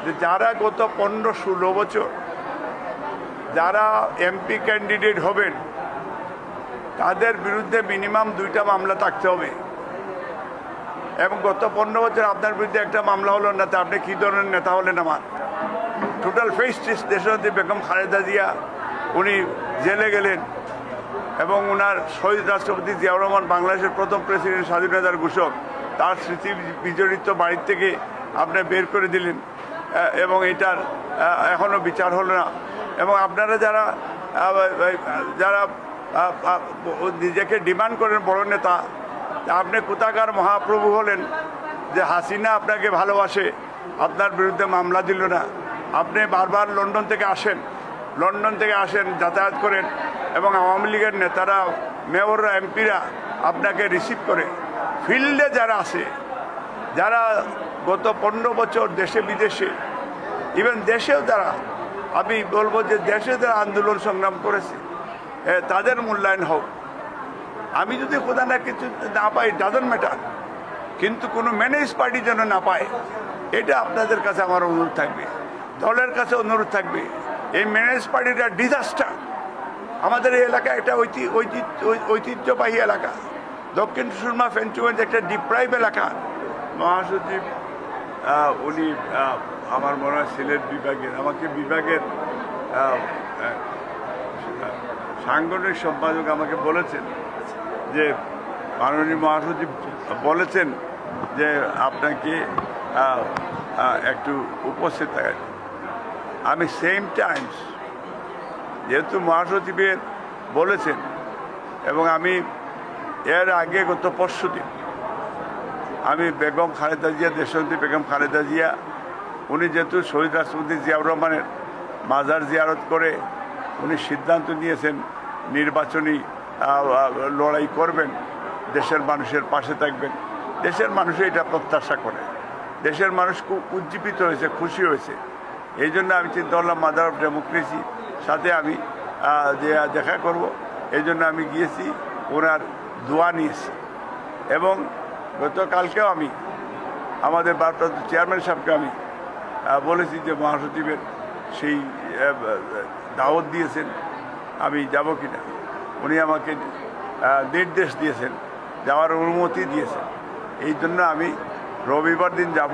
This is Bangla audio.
যে যারা গত 15-16 বছর যারা এমপি ক্যান্ডিডেট হবেন তাদের বিরুদ্ধে মিনিমাম 2টা মামলা থাকতে হবে, এবং গত 15 বছর আপনার বিরুদ্ধে একটা মামলা হলো না, তা আপনি কী ধরনের নেতা হলেন? আমার টোটাল ফেস্টিস দেশনেত্রী বেগম খালেদা জিয়া উনি জেলে গেলেন, এবং ওনার শহীদ রাষ্ট্রপতি জিয়াউর রহমান বাংলাদেশের প্রথম প্রেসিডেন্ট, স্বাধীনতার ঘোষক, তার স্মৃতি বিজড়িত বাড়ির থেকে আপনি বের করে দিলেন, এবং এটার এখনও বিচার হলো না। এবং আপনারা যারা যারা নিজেকে ডিমান্ড করেন বড় নেতা, আপনি কোথাকার মহাপ্রভু হলেন যে হাসিনা আপনাকে ভালোবাসে, আপনার বিরুদ্ধে মামলা দিল না? আপনি বারবার লন্ডন থেকে আসেন, যাতায়াত করেন, এবং আওয়ামী লীগের নেতারা, মেয়ররা, এমপিরা আপনাকে রিসিভ করে। ফিল্ডে যারা আছে, যারা গত 15 বছর দেশে বিদেশে, ইভেন দেশেও যারা, আমি বলবো যে দেশে যারা আন্দোলন সংগ্রাম করেছে, তাদের মূল্যায়ন হোক। আমি যদি কোথাও না কিছু না পাই, ডাজন্ট ম্যাটার, কিন্তু কোনো ম্যানেজ পার্টি যেন না পায়, এটা আপনাদের কাছে আমার অনুরোধ থাকবে, দলের কাছে অনুরোধ থাকবে। এই ম্যানেজ পার্টিটা ডিজাস্টার। আমাদের এই এলাকা একটা ঐতিহ্যবাহী এলাকা, দক্ষিণ সুরমা ফেঞ্চুগঞ্জ একটা ডিপ্রাইভ এলাকা। মহাসচিব উনি আমার মনে হয় সিলেট বিভাগের, আমাকে বিভাগের সাংগঠনিক সম্পাদক আমাকে বলেছেন যে মাননীয় মহাসচিব বলেছেন যে আপনাকে একটু উপস্থিত থাকা। আমি সেম টাইমস যেহেতু মহাসচিবের বলেছেন, এবং আমি এর আগে গত পরশুদিন আমি বেগম খালেদা জিয়া, দেশনেত্রী বেগম খালেদা জিয়া, উনি যেহেতু শহীদ রাষ্ট্রপতি জিয়াউর রহমানের মাজার জিয়ারত করে উনি সিদ্ধান্ত নিয়েছেন নির্বাচনী লড়াই করবেন, দেশের মানুষের পাশে থাকবেন। দেশের মানুষও এটা প্রত্যাশা করে, দেশের মানুষ খুব উজ্জীবিত হয়েছে, খুশি হয়েছে। এই জন্য আমি চিন্তা করলাম মাদার অফ ডেমোক্রেসির সাথে আমি দেখা করব। এই জন্য আমি গিয়েছি, ওনার দোয়া নিয়েছি, এবং গতকালকেও আমি আমাদের ভারপ্রাপ্ত চেয়ারম্যান সাহেবকে আমি বলেছি যে মহাসচিবের সেই দাওয়াত দিয়েছেন, আমি যাব কিনা। উনি আমাকে নির্দেশ দিয়েছেন, যাওয়ার অনুমতি দিয়েছেন। এই জন্য আমি রবিবার দিন যাব।